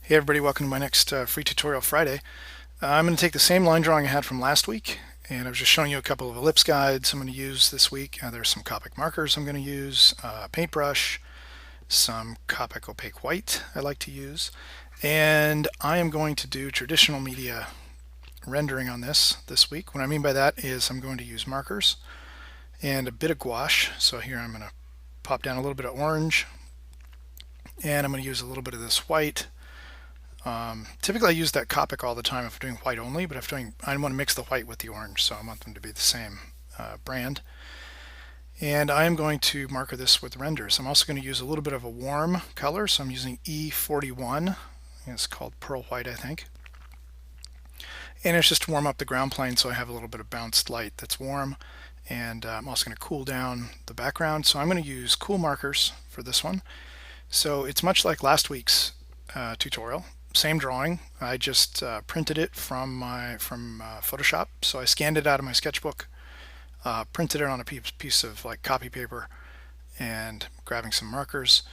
Hey everybody, welcome to my next free tutorial Friday. I'm going to take the same line drawing I had from last week, and I was just showing you a couple of ellipse guides I'm going to use this week. There's some Copic markers I'm going to use, paintbrush, some Copic opaque white I like to use, and I am going to do traditional media rendering on this week. What I mean by that is I'm going to use markers and a bit of gouache. So here I'm going to pop down a little bit of orange, and I'm going to use a little bit of this white. Typically I use that Copic all the time if I'm doing white only, but I want to mix the white with the orange, so I want them to be the same brand. And I am going to marker this with renders. I'm also going to use a little bit of a warm color, so I'm using E41. It's called Pearl White, I think. And it's just to warm up the ground plane, so I have a little bit of bounced light that's warm. And I'm also going to cool down the background, so I'm going to use cool markers for this one. So it's much like last week's tutorial. Same drawing. I just printed it from Photoshop. So I scanned it out of my sketchbook, printed it on a piece of like copy paper, and grabbing some markers.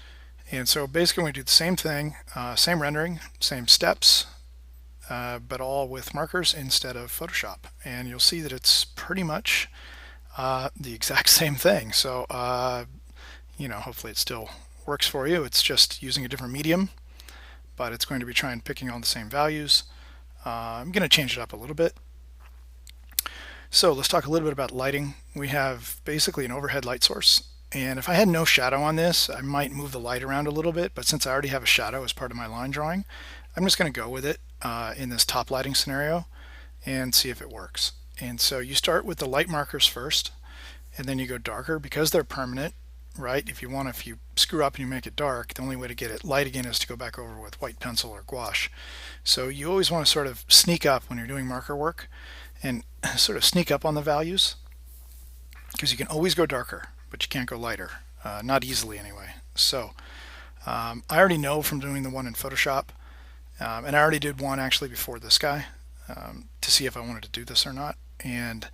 And so basically we do the same thing, same rendering, same steps, but all with markers instead of Photoshop. And you'll see that it's pretty much the exact same thing. So hopefully it still works for you. It's just using a different medium, but it's going to be picking all the same values. I'm going to change it up a little bit. So let's talk a little bit about lighting. We have basically an overhead light source, and if I had no shadow on this, I might move the light around a little bit, but since I already have a shadow as part of my line drawing, I'm just going to go with it in this top lighting scenario and see if it works. And so you start with the light markers first, and then you go darker because they're permanent. Right? If you screw up and you make it dark, the only way to get it light again is to go back over with white pencil or gouache. So you always want to sort of sneak up when you're doing marker work and sort of sneak up on the values, because you can always go darker, but you can't go lighter, not easily anyway. So I already know from doing the one in Photoshop, and I already did one actually before this guy to see if I wanted to do this or not. And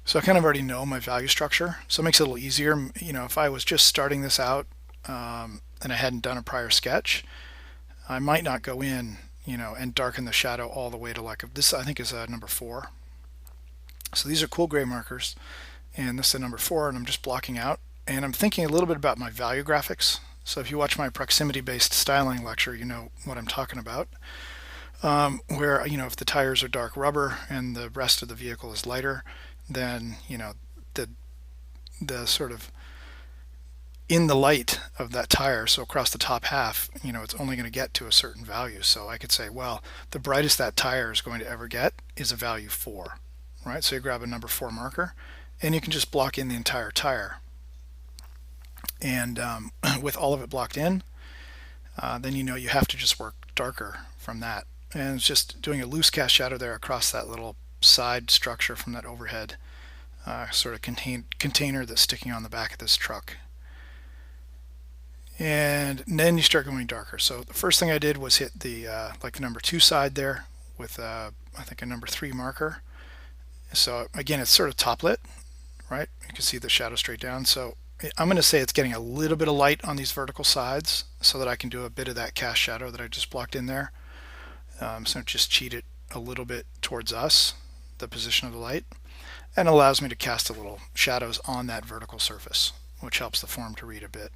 so I kind of already know my value structure, so it makes it a little easier. If I was just starting this out and I hadn't done a prior sketch, I might not go in, and darken the shadow all the way to this. I think is number 4. So these are cool gray markers, and this is number 4, and I'm just blocking out. And I'm thinking a little bit about my value graphics. So if you watch my proximity-based styling lecture, you know what I'm talking about. Where if the tires are dark rubber and the rest of the vehicle is lighter, then the sort of in the light of that tire, so across the top half, it's only going to get to a certain value. So I could say, well, the brightest that tire is going to ever get is a value 4, right? So you grab a number 4 marker, and you can just block in the entire tire. And with all of it blocked in, then you have to just work darker from that. And it's just doing a loose cast shadow there across that little side structure from that overhead sort of container that's sticking on the back of this truck. And then you start going darker. So the first thing I did was hit the the number 2 side there with I think a number 3 marker. So again, it's sort of top lit, right? You can see the shadow straight down. So I'm going to say it's getting a little bit of light on these vertical sides so that I can do a bit of that cast shadow that I just blocked in there. So just cheat it a little bit towards us, the position of the light, and allows me to cast a little shadows on that vertical surface, which helps the form to read a bit.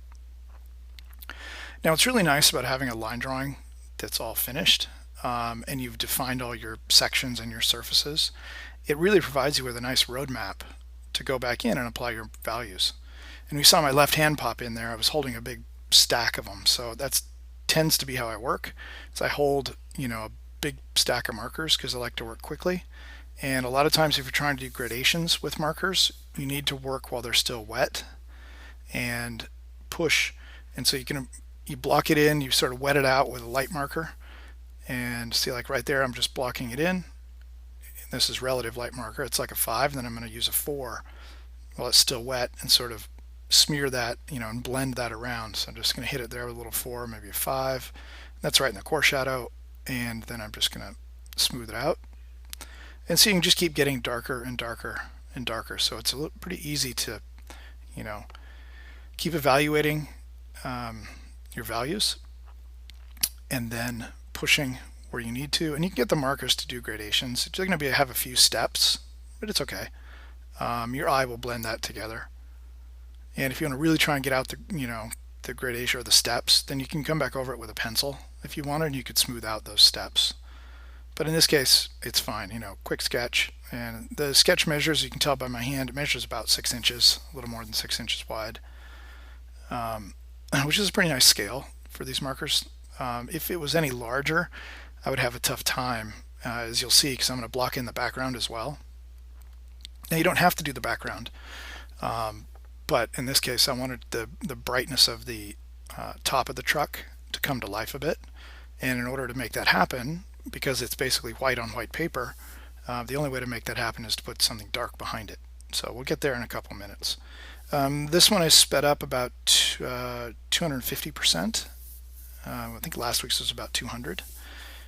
Now what's really nice about having a line drawing that's all finished, and you've defined all your sections and your surfaces, it really provides you with a nice roadmap to go back in and apply your values. And we saw my left hand pop in there. I was holding a big stack of them, so that tends to be how I work. So I hold a big stack of markers because I like to work quickly. And a lot of times if you're trying to do gradations with markers, you need to work while they're still wet and push. And so you block it in, you sort of wet it out with a light marker, and see, like right there, I'm just blocking it in. This is relative light marker. It's like a 5, and then I'm going to use a 4 while it's still wet and sort of smear that, and blend that around. So I'm just going to hit it there with a little 4, maybe a 5. That's right in the core shadow, and then I'm just going to smooth it out. And so you can just keep getting darker and darker and darker. So it's pretty easy to, keep evaluating your values, and then pushing where you need to, and you can get the markers to do gradations. It's going to have a few steps, but it's okay. Your eye will blend that together. And if you want to really try and get out the gradation or the steps, then you can come back over it with a pencil if you wanted, and you could smooth out those steps. But in this case, it's fine. Quick sketch. And the sketch measures, you can tell by my hand, it measures about 6 inches, a little more than 6 inches wide, which is a pretty nice scale for these markers. If it was any larger, I would have a tough time, as you'll see, because I'm going to block in the background as well. Now, you don't have to do the background, but in this case, I wanted the brightness of the top of the truck to come to life a bit. And in order to make that happen, because it's basically white on white paper, the only way to make that happen is to put something dark behind it. So we'll get there in a couple minutes. This one I sped up about 250%. I think last week's was about 200.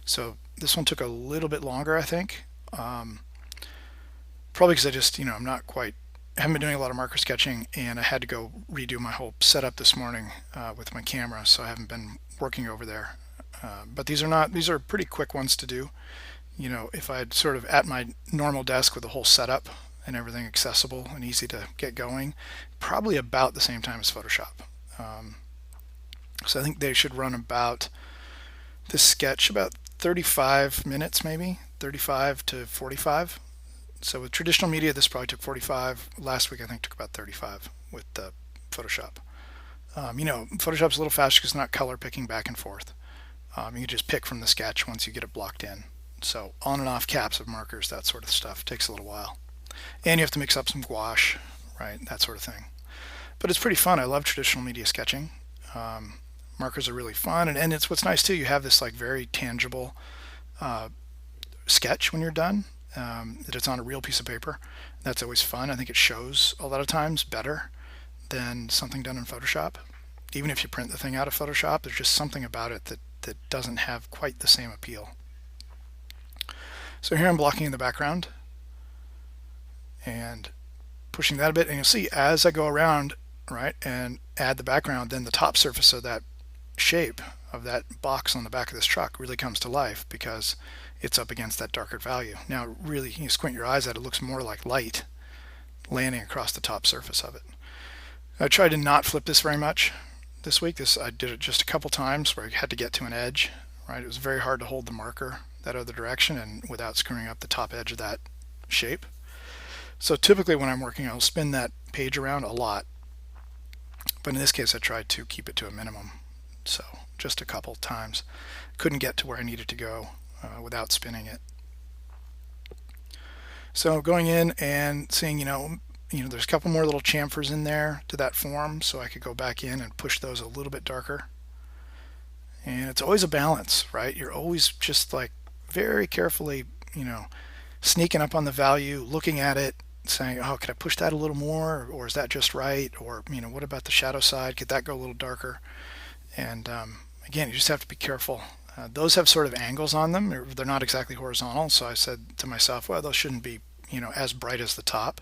So this one took a little bit longer, I think. Probably because I just, I'm not quite, I haven't been doing a lot of marker sketching, and I had to go redo my whole setup this morning with my camera, so I haven't been working over there. But these are pretty quick ones to do. If I'd sort of at my normal desk with the whole setup and everything accessible and easy to get going, probably about the same time as Photoshop. So I think they should run about this sketch about 35 minutes, maybe 35 to 45. So with traditional media, this probably took 45. Last week, I think, took about 35 with Photoshop. Photoshop's a little faster because it's not color picking back and forth. You can just pick from the sketch once you get it blocked in. So on and off caps of markers, that sort of stuff, takes a little while. And you have to mix up some gouache, right, that sort of thing. But it's pretty fun. I love traditional media sketching. Markers are really fun, and it's what's nice too, you have this like very tangible sketch when you're done, that it's on a real piece of paper. That's always fun. I think it shows a lot of times better than something done in Photoshop. Even if you print the thing out of Photoshop, there's just something about it that doesn't have quite the same appeal. So here I'm blocking in the background and pushing that a bit, and you'll see as I go around, right, and add the background, then the top surface of that shape of that box on the back of this truck really comes to life because it's up against that darker value. Now really, you squint your eyes at it, it looks more like light landing across the top surface of it. I tried to not flip this very much this week. I did it just a couple times where I had to get to an edge, right? It was very hard to hold the marker that other direction and without screwing up the top edge of that shape. So typically when I'm working, I'll spin that page around a lot, but in this case I tried to keep it to a minimum. So just a couple times. Couldn't get to where I needed to go without spinning it. So going in and seeing, there's a couple more little chamfers in there to that form, so I could go back in and push those a little bit darker. And it's always a balance, right? You're always just like very carefully, sneaking up on the value, looking at it, saying, oh, could I push that a little more, or is that just right? Or, what about the shadow side? Could that go a little darker? And again, you just have to be careful. Those have sort of angles on them. They're not exactly horizontal, so I said to myself, well, those shouldn't be, as bright as the top.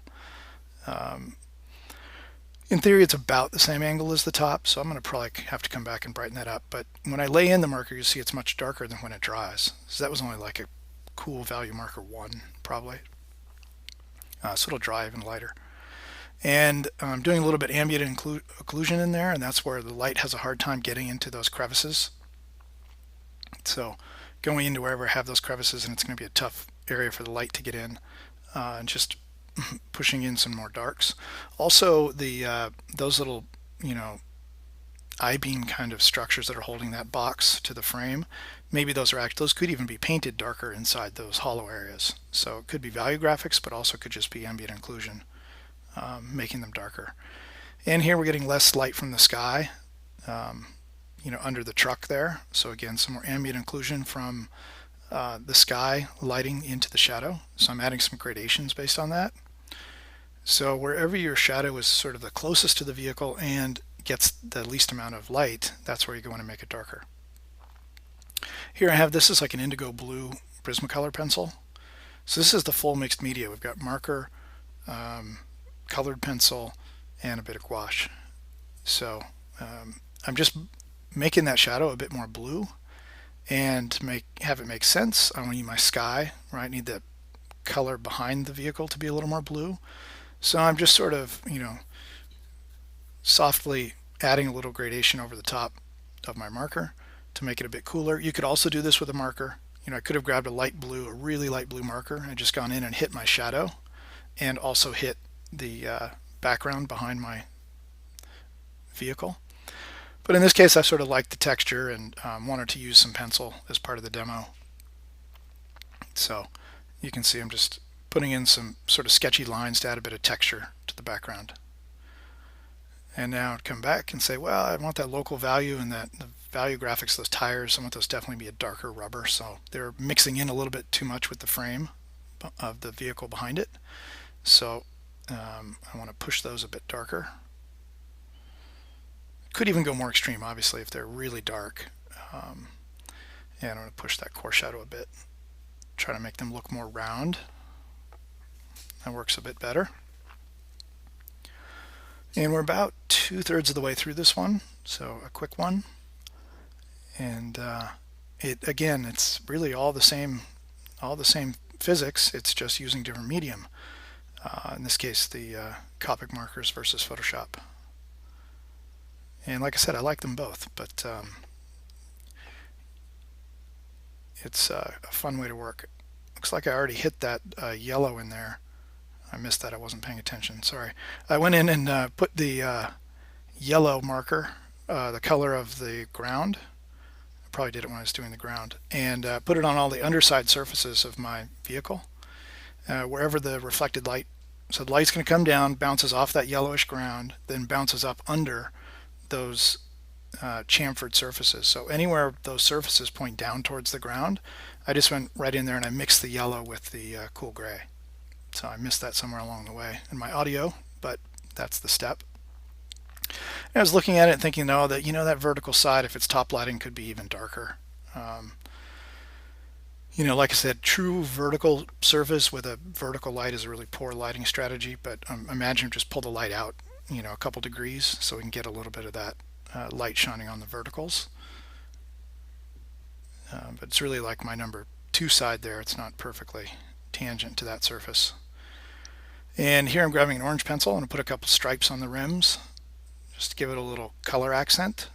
In theory, it's about the same angle as the top, so I'm going to probably have to come back and brighten that up. But when I lay in the marker, you see it's much darker than when it dries. So that was only like a cool value marker 1, probably. So it'll dry even lighter. And I'm doing a little bit ambient occlusion in there, and that's where the light has a hard time getting into those crevices. So going into wherever I have those crevices, and it's going to be a tough area for the light to get in, and just pushing in some more darks. Also, those little, I-beam kind of structures that are holding that box to the frame, maybe those could even be painted darker inside those hollow areas. So it could be value graphics, but also could just be ambient occlusion, making them darker. And here we're getting less light from the sky, under the truck there. So again, some more ambient occlusion from the sky lighting into the shadow. So I'm adding some gradations based on that. So wherever your shadow is sort of the closest to the vehicle and gets the least amount of light, that's where you go in and make it darker. Here I have, this is like an indigo blue Prismacolor pencil. So this is the full mixed media. We've got marker, colored pencil, and a bit of gouache. So I'm just making that shadow a bit more blue, And to have it make sense, I want to use my sky, right? I need the color behind the vehicle to be a little more blue. So I'm just sort of, softly adding a little gradation over the top of my marker to make it a bit cooler. You could also do this with a marker. I could have grabbed a really light blue marker and just gone in and hit my shadow and also hit the background behind my vehicle. But in this case, I sort of liked the texture and wanted to use some pencil as part of the demo. So you can see I'm just putting in some sort of sketchy lines to add a bit of texture to the background. And now I'd come back and say, well, I want that local value and the value graphics, those tires, I want those definitely be a darker rubber. So they're mixing in a little bit too much with the frame of the vehicle behind it. So I want to push those a bit darker. Could even go more extreme, obviously, if they're really dark. And I'm going to push that core shadow a bit. Try to make them look more round. That works a bit better. And we're about 2/3 of the way through this one, so a quick one. And again, it's really all the same physics. It's just using different medium. In this case, the Copic markers versus Photoshop. And like I said, I like them both, but it's a fun way to work. Looks like I already hit that yellow in there. I missed that. I wasn't paying attention. Sorry. I went in and put the yellow marker, the color of the ground. I probably did it when I was doing the ground. And put it on all the underside surfaces of my vehicle. Wherever the reflected light, so the light's going to come down, bounces off that yellowish ground, then bounces up under those chamfered surfaces. So anywhere those surfaces point down towards the ground, I just went right in there and I mixed the yellow with the cool gray. So I missed that somewhere along the way in my audio, but that's the step. And I was looking at it and thinking, no, that that vertical side, if it's top lighting, could be even darker. Like I said, true vertical surface with a vertical light is a really poor lighting strategy, but imagine just pull the light out, a couple degrees so we can get a little bit of that light shining on the verticals. But it's really like my number 2 side there. It's not perfectly tangent to that surface. And here I'm grabbing an orange pencil and I'll put a couple stripes on the rims just to give it a little color accent.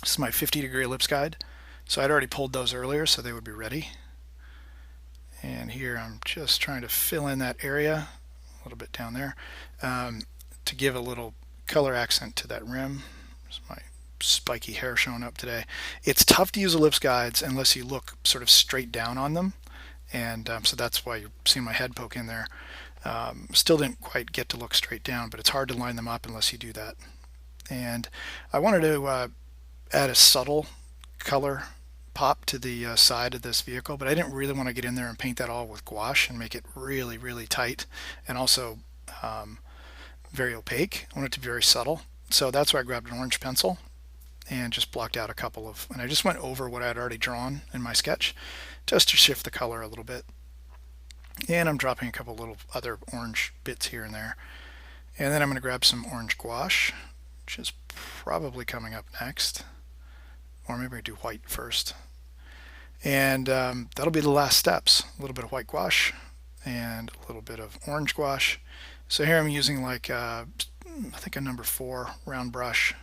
This is my 50-degree ellipse guide. So I'd already pulled those earlier, so they would be ready. And here I'm just trying to fill in that area a little bit down there to give a little color accent to that rim. There's my spiky hair showing up today. It's tough to use ellipse guides unless you look sort of straight down on them. And so that's why you're seeing my head poke in there. Still didn't quite get to look straight down, but it's hard to line them up unless you do that. And I wanted to add a subtle color pop to the side of this vehicle, but I didn't really want to get in there and paint that all with gouache and make it really, really tight and also very opaque. I want it to be very subtle. So that's why I grabbed an orange pencil and just blocked out a couple of, and I just went over what I had already drawn in my sketch just to shift the color a little bit. And I'm dropping a couple little other orange bits here and there. And then I'm going to grab some orange gouache, which is probably coming up next. Or maybe I do white first. And that'll be the last steps. A little bit of white gouache and a little bit of orange gouache. So here I'm using like, I think a number 4 round brush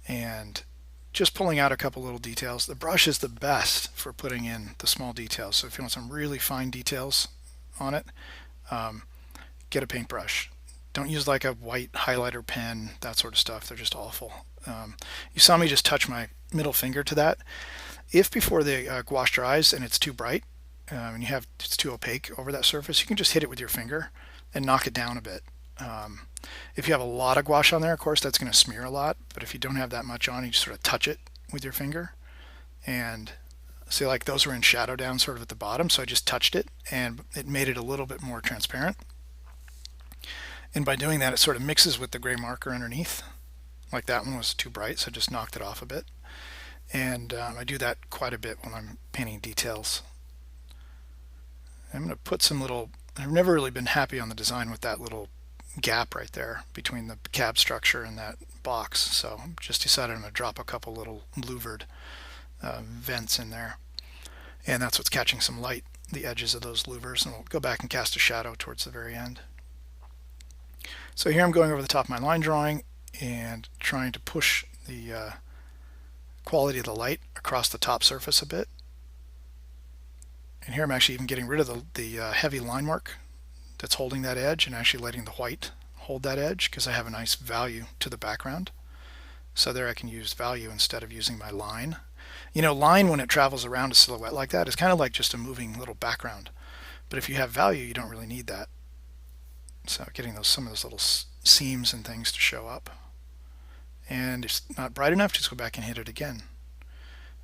and just pulling out a couple little details. The brush is the best for putting in the small details. So if you want some really fine details on it, get a paintbrush. Don't use like a white highlighter pen, that sort of stuff. They're just awful. You saw me just touch my middle finger to that. If before the gouache dries and it's too bright and it's too opaque over that surface, you can just hit it with your finger and knock it down a bit. If you have a lot of gouache on there, of course, that's going to smear a lot. But if you don't have that much on, you just sort of touch it with your finger. And see, like those were in shadow down sort of at the bottom, so I just touched it and it made it a little bit more transparent. And by doing that, it sort of mixes with the gray marker underneath. Like that one was too bright, so I just knocked it off a bit. And I do that quite a bit when I'm painting details. I'm going to put some little, I've never really been happy on the design with that little gap right there between the cab structure and that box. So just decided I'm going to drop a couple little louvered vents in there. And that's what's catching some light, the edges of those louvers. And we'll go back and cast a shadow towards the very end. So here I'm going over the top of my line drawing and trying to push the quality of the light across the top surface a bit. And here I'm actually even getting rid of the heavy line mark that's holding that edge and actually letting the white hold that edge because I have a nice value to the background. So there I can use value instead of using my line. You know, line when it travels around a silhouette like that is kind of like just a moving little background. But if you have value, you don't really need that. So getting some of those little seams and things to show up. And if it's not bright enough, just go back and hit it again.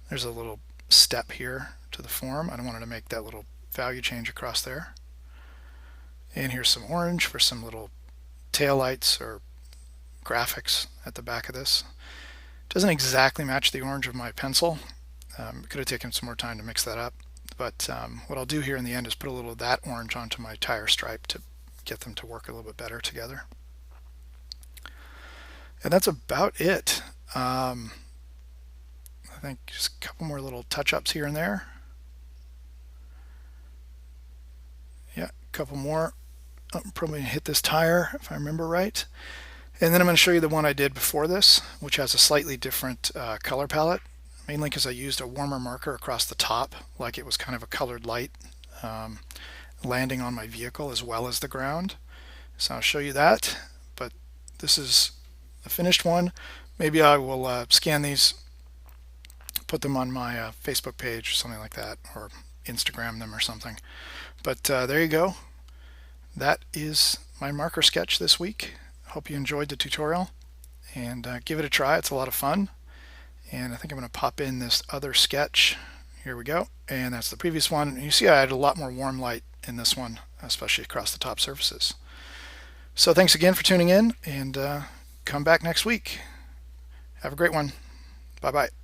There's a little step here to the form. I don't want to make that little value change across there. And here's some orange for some little taillights or graphics at the back of this. Doesn't exactly match the orange of my pencil. Could have taken some more time to mix that up. But what I'll do here in the end is put a little of that orange onto my tire stripe to get them to work a little bit better together. And that's about it. I think just a couple more little touch-ups here and there. Yeah, a couple more. I'm probably going to hit this tire if I remember right. And then I'm going to show you the one I did before this, which has a slightly different color palette, mainly because I used a warmer marker across the top, like it was kind of a colored light landing on my vehicle as well as the ground. So I'll show you that, but this is the finished one. Maybe I will scan these, put them on my Facebook page or something like that, or Instagram them or something. But there you go. That is my marker sketch this week. Hope you enjoyed the tutorial, and give it a try. It's a lot of fun. And I think I'm going to pop in this other sketch. Here we go. And that's the previous one. You see I added a lot more warm light in this one, especially across the top surfaces. So thanks again for tuning in, and come back next week. Have a great one. Bye-bye.